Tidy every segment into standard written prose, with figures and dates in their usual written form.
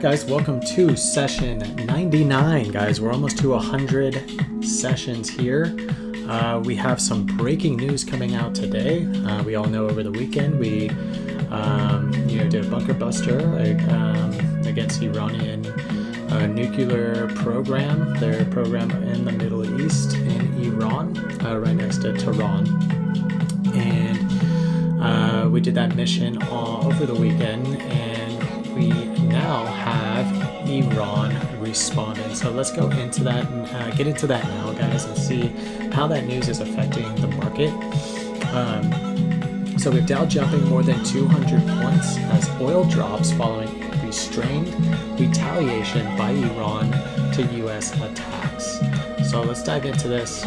Guys, welcome to session 99. Guys, we're almost to 100 sessions here. We have some breaking news coming out today. We all know over the weekend we did a bunker buster against Iranian nuclear program, their program in the Middle East in Iran, right next to Tehran. And we did that mission all over the weekend, and we now have Iran responding. So let's go into that and get into that now, guys, and see how that news is affecting the market. So with Dow jumping more than 200 points as oil drops following restrained retaliation by Iran to U.S. attacks. So let's dive into this.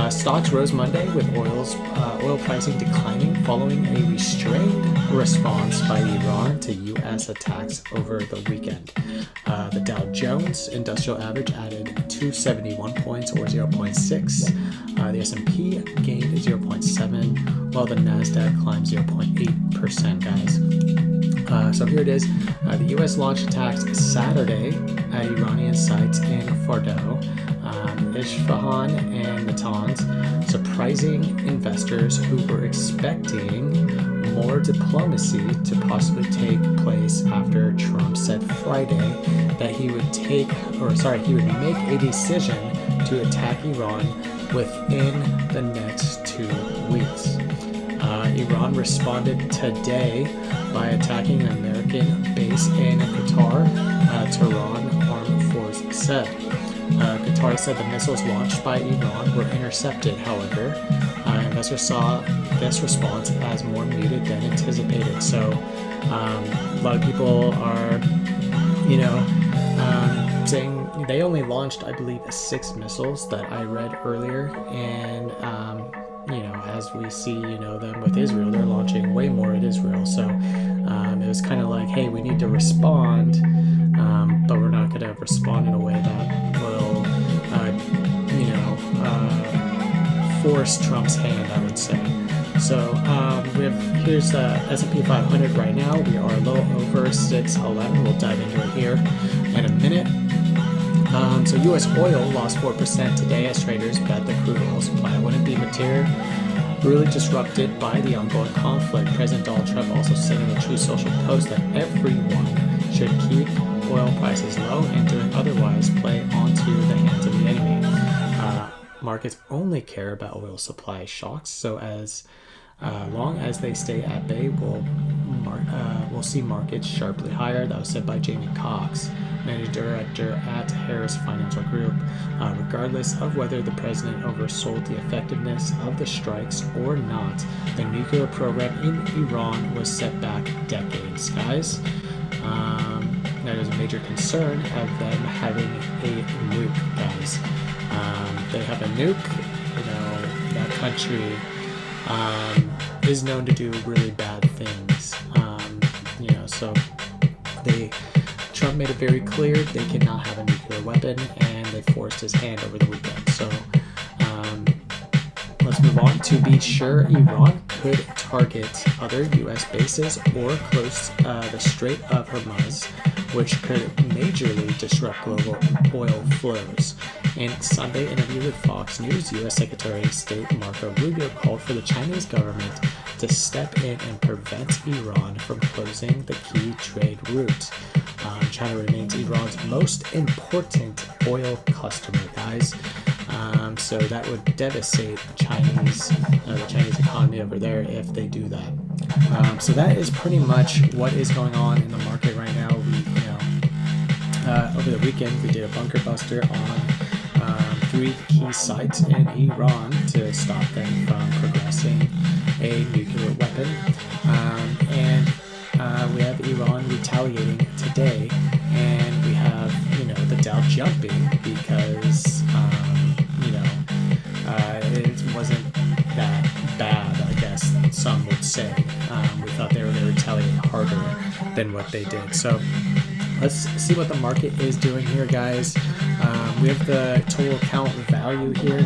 Stocks rose Monday with oil pricing declining following a restrained response by Iran to U.S. attacks over the weekend. The Dow Jones Industrial Average added 271 points, or 0.6. The S&P gained 0.7, while the Nasdaq climbed 0.8%, guys. So here it is. The U.S. launched attacks Saturday at Iranian sites in Fordow, Isfahan, and Natanz, surprising investors who were expecting more diplomacy to possibly take place after Trump said Friday that he would make a decision to attack Iran within the next 2 weeks. Iran responded today by attacking an American base in Qatar, Tehran Armed Force said. Qatar said the missiles launched by Iran were intercepted. However, investors saw this response as more muted than anticipated. So a lot of people are, saying they only launched, I believe, 6 missiles that I read earlier. And, as we see, them with Israel, they're launching way more at Israel. So it was kind of like, hey, we need to respond, but we're not going to respond in a way that will, force Trump's hand, I would say. So here's the S&P 500 right now. We are a little over 611. We'll dive into it here in a minute. So U.S. oil lost 4% today as traders bet the crude oil supply wouldn't be really disrupted by the ongoing conflict. President Donald Trump also said in a Truth Social post that everyone should keep oil prices low and doing otherwise play onto the hands of the enemy. Markets only care about oil supply shocks, so as long as they stay at bay, we'll see markets sharply higher. That was said by Jamie Cox, managing director at Harris Financial Group. Regardless of whether the president oversold the effectiveness of the strikes or not, the nuclear program in Iran was set back decades, guys. That is a major concern of them having a nuke, guys. They have a nuke, that country is known to do really bad things, so Trump made it very clear they cannot have a nuclear weapon, and they forced his hand over the weekend. So let's move on. To be sure, Iran could target other U.S. bases or close the Strait of Hormuz, which could majorly disrupt global oil flows. In a Sunday interview with Fox News, U.S. Secretary of State Marco Rubio called for the Chinese government to step in and prevent Iran from closing the key trade route. China remains Iran's most important oil customer, guys. So that would devastate the Chinese economy over there if they do that. So that is pretty much what is going on in the market right now. Over the weekend, we did a bunker buster on 3 key sites in Iran to stop them from progressing a nuclear weapon. And we have Iran retaliating today, and we have, the Dow jumping because, it wasn't that bad, I guess some would say. We thought they were going to retaliate harder than what they did. So let's see what the market is doing here, guys. We have the total account value here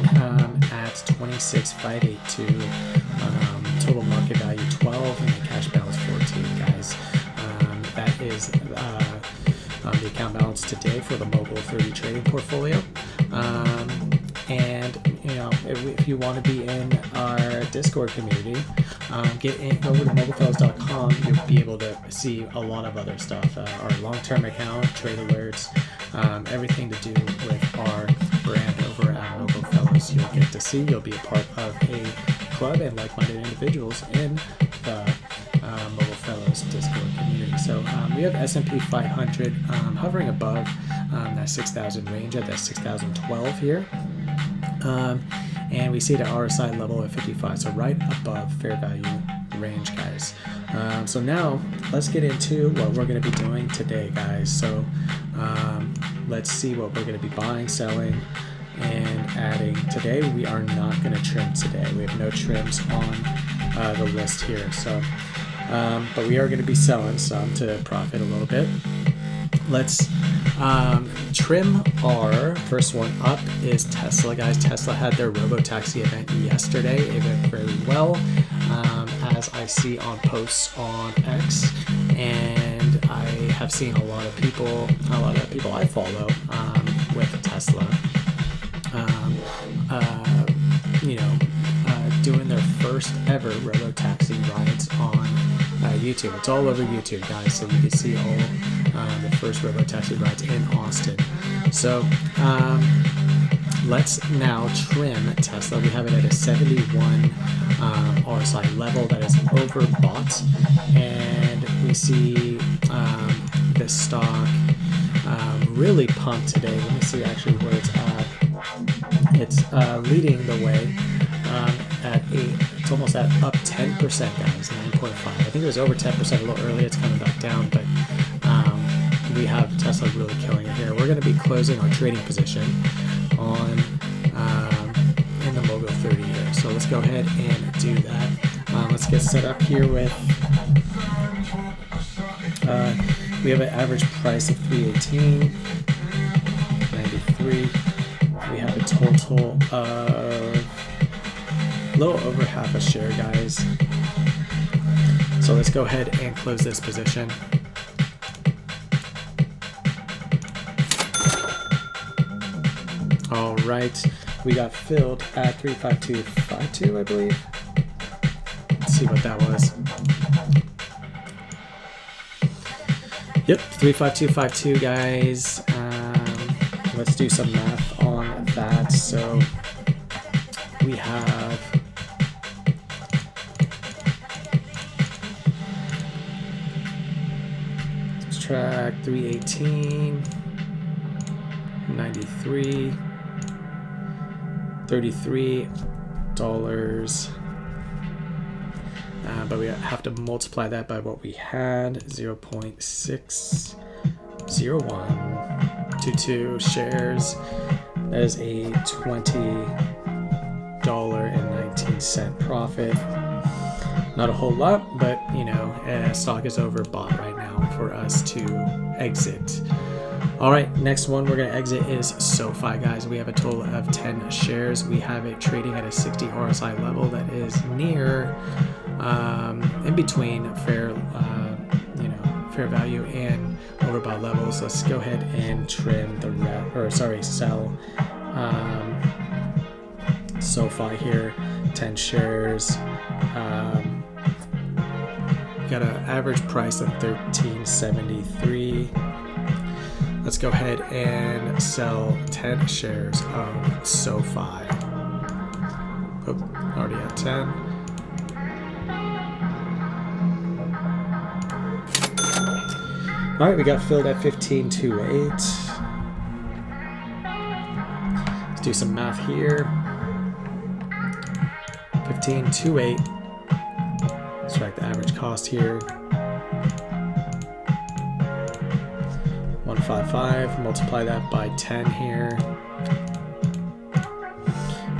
at 26,582. Total market value 12, and the cash balance 14, guys. That is the account balance today for the Mogul 30 trading portfolio. And you know, if you want to be in our Discord community, get in over to mogulfellows.com. You'll be able to see a lot of other stuff, our long-term account, trade alerts, everything to do with our brand over at Mogul Fellows. You'll get to see. You'll be a part of a club and like-minded individuals in the Mogul Fellows Discord community. So we have S&P 500 hovering above that 6,000 range at that 6,012 here. And we see the RSI level at 55, so right above fair value range, guys. So now let's get into what we're going to be doing today, guys. So let's see what we're going to be buying, selling, and adding. Today we are not going to trim today. We have no trims on the list here. So, but we are going to be selling some to profit a little bit. Let's trim. Our first one up is Tesla, guys. Tesla had their robo-taxi event yesterday. It went very well, as I see on posts on X, and I have seen a lot of people I follow with Tesla, doing their first ever robo-taxi rides on YouTube. It's all over YouTube, guys, so you can see all the first robo-taxi rides in Austin. So let's now trim Tesla. We have it at a 71 RSI level that is overbought, and we see this stock really pumped today. Let me see actually where it's at. It's leading the way it's almost at up 10%, guys, 9.5. I think it was over 10% a little earlier. It's coming back down, but we have Tesla really killing it here. We're going to be closing our trading position on in the Mogul 30 here. So let's go ahead and do that. Let's get set up here with we have an average price of 318.93. We have a total of a little over half a share, guys. So let's go ahead and close this position. All right, we got filled at 352.52, I believe. Let's see what that was. Yep, 352.52, guys. Let's do some math on that. So we have subtract 318.93, $33, but we have to multiply that by what we had, 0.60122 shares. That is a $20.19 profit. Not a whole lot, but you know, stock is overbought right now for us to exit. All right, next one we're going to exit is SoFi, guys. We have a total of 10 shares. We have it trading at a 60 RSI level that is near, in between fair value and overbought levels. Let's go ahead and trim sell SoFi here, 10 shares. Got an average price of $13.73. Let's go ahead and sell 10 shares of SoFi. Oop, already at 10. All right, we got filled at 15.28. Let's do some math here. 15.28. Subtract the average cost here. 155. Multiply that by 10 here.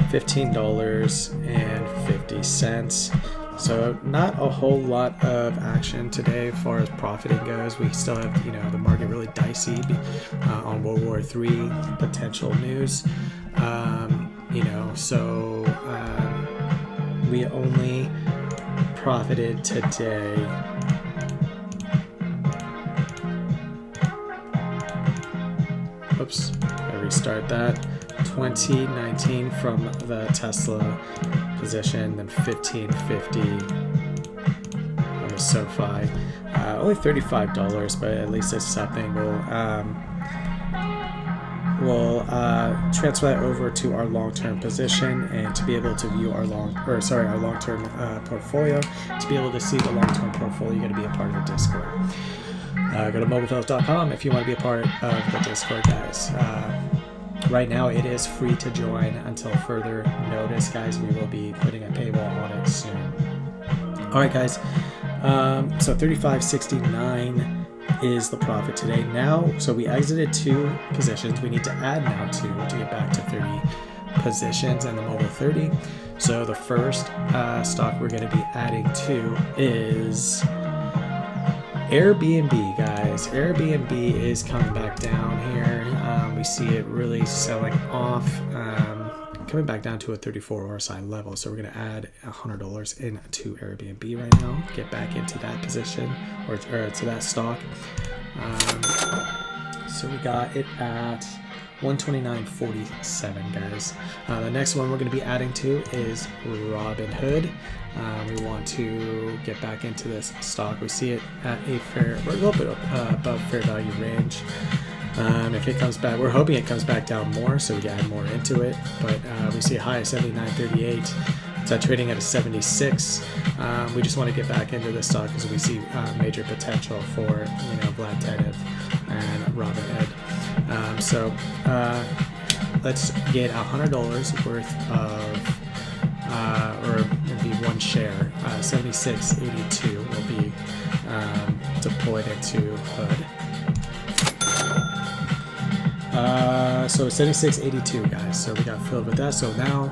$15.50. So not a whole lot of action today as far as profiting goes. We still have, the market really dicey on World War III potential news. So we only profited today oops, I restart that. 2019 from the Tesla position, then 1550 on the SoFi. Only $35, but at least it's something. We'll transfer that over to our long-term position, and to be able to view our long-term portfolio. To be able to see the long-term portfolio, you got to be a part of the Discord. Go to mobilefellows.com if you want to be a part of the Discord, guys. Right now, it is free to join until further notice, guys. We will be putting a paywall on it soon. All right, guys. So 35.69 is the profit today. Now, so we exited 2 positions. We need to add now 2 to get back to 30 positions in the Mobile 30. So the first stock we're going to be adding to is Airbnb, guys. Airbnb is coming back down here. We see it really selling off, coming back down to a 34 RSI level. So we're going to add $100 into Airbnb right now, get back into that position or to that stock. So we got it at 129.47, guys. The next one we're going to be adding to is Robinhood. We want to get back into this stock. We see it at we're a little bit above fair value range. If it comes back, we're hoping it comes back down more, so we can add more into it. But we see a high of 79.38. It's trading at a 76. We just want to get back into this stock because we see major potential for Vlad Tenev and Robinhood. So let's get $100 worth of, or it'll be 1 share. 76.82 will be deployed into Hood. So 76.82, guys. So we got filled with that. So now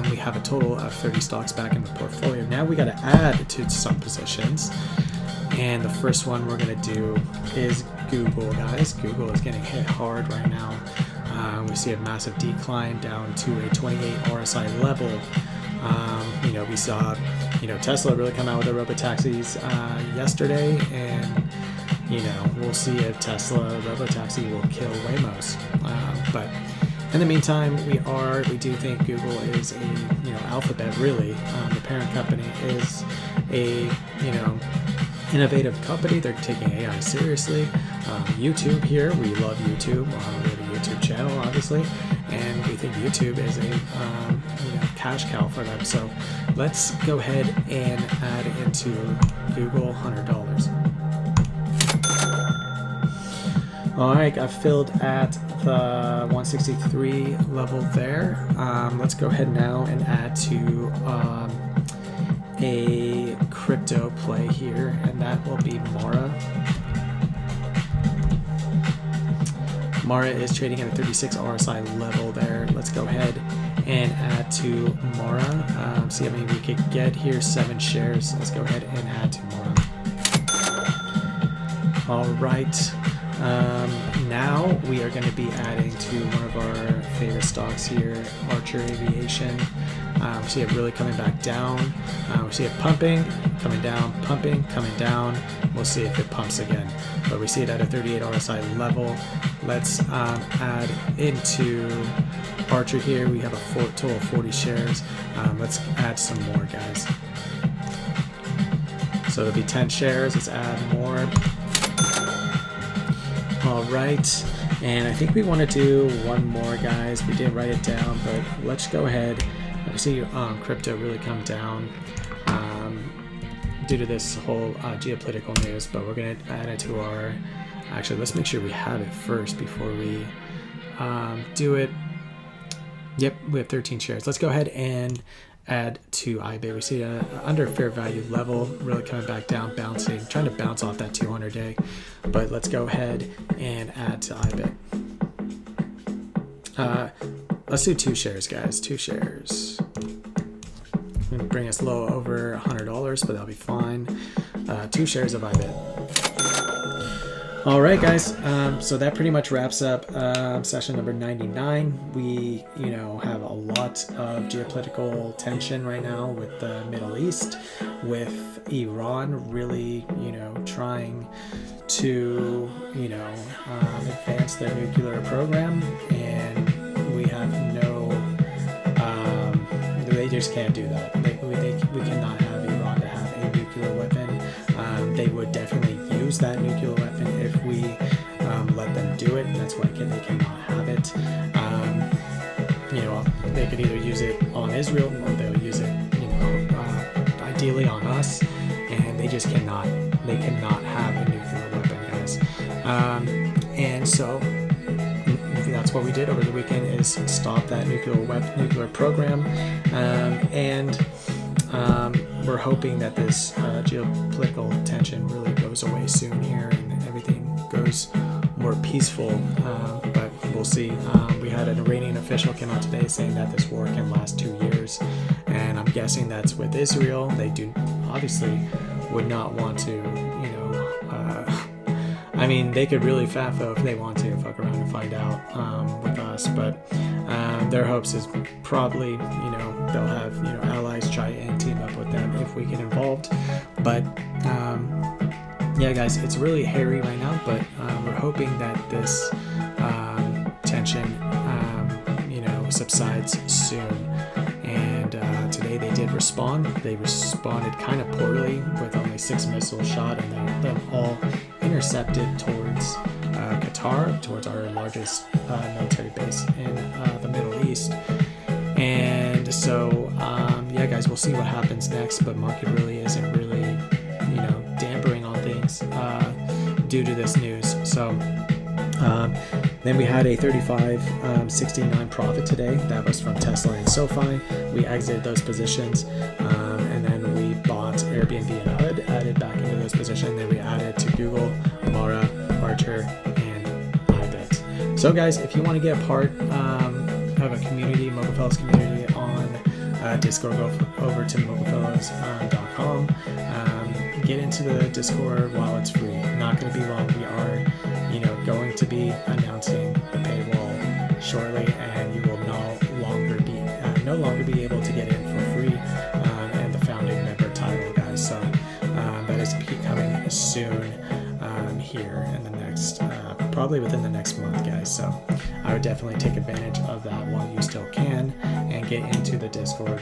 we have a total of 30 stocks back in the portfolio. Now we got to add to some positions. And the first one we're going to do is Google, guys. Google is getting hit hard right now. We see a massive decline down to a 28 RSI level. We saw, Tesla really come out with the robotaxis yesterday, and we'll see if Tesla robotaxi will kill Waymo's. But in the meantime, we do think Google is a Alphabet, really. The parent company is a innovative company. They're taking AI seriously. YouTube here, we love YouTube. We have a YouTube channel, obviously, and we think YouTube is a cash cow for them. So let's go ahead and add into Google $100. All right, got filled at the 163 level there. Let's go ahead now and add to a crypto play here, and that will be Mara. Mara is trading at a 36 RSI level there. Let's go ahead and add to Mara. See how many we could get here. 7 shares. Let's go ahead and add to Mara. All right. Now we are going to be adding to one of our favorite stocks here, Archer Aviation. We see it really coming back down. We see it pumping, coming down, pumping, coming down. We'll see if it pumps again. But we see it at a 38 RSI level. Let's add into Archer here. We have a total of 40 shares. Let's add some more, guys. So it'll be 10 shares. Let's add more. All right, and I think we want to do one more, guys. We did write it down, but let's go ahead. I see crypto really come down due to this whole geopolitical news, but we're going to add it to our... Actually, let's make sure we have it first before we do it. Yep, we have 13 shares. Let's go ahead and add to iBit. We see under fair value level, really coming back down, bouncing, trying to bounce off that 200-day. But let's go ahead and add to iBit. Let's do 2 shares, guys. 2 shares. It'll bring us low over $100, but that'll be fine. 2 shares of iBit. All right, guys. So that pretty much wraps up session number 99. We, have a lot of geopolitical tension right now with the Middle East, with Iran really, trying to, advance their nuclear program, and we have no, they just can't do that. We cannot have Iran to have a nuclear weapon. They would definitely use that nuclear weapon if we let them do it, and that's why they cannot have it. They could either use it on Israel, or they'll use it, ideally on us, and they just cannot. They cannot have a nuclear weapon, guys. And so that's what we did over the weekend, is stop that nuclear program, and we're hoping that this geopolitical tension really goes away soon here, and everything goes more peaceful. But we'll see. We had an Iranian official come out today saying that this war can last 2 years, and I'm guessing that's with Israel. They do obviously would not want to, they could really FAFO if they want to, fuck around and find out with us, but their hopes is probably, they'll have, allies try and team up with them if we get involved. But yeah, guys, it's really hairy right now, but we're hoping that this tension, subsides soon. And today they did respond. They responded kind of poorly with only 6 missiles shot, and they're all intercepted towards Qatar, towards our largest military base in the Middle East. And so, yeah, guys, we'll see what happens next. But market really isn't really, dampering on things due to this news. So. Then we had a 35.69 profit today. That was from Tesla and SoFi. We exited those positions, and then we bought Airbnb and HUD, added back into those positions. Then we added to Google, Mara, Archer, and iBit. So, guys, if you want to get a part of a community, Mobile Fellows community on Discord, go over to mobilefellows.com. Get into the Discord while it's free. Not going to be long. We are going to be announcing the paywall shortly, and you will no longer be able to get in for free, and the founding member title, guys. So that is coming soon here in the next, probably within the next month, guys. So I would definitely take advantage of that while you still can and get into the Discord.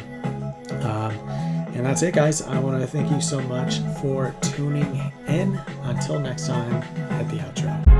And that's it, guys. I want to thank you so much for tuning in. Until next time, hit the outro.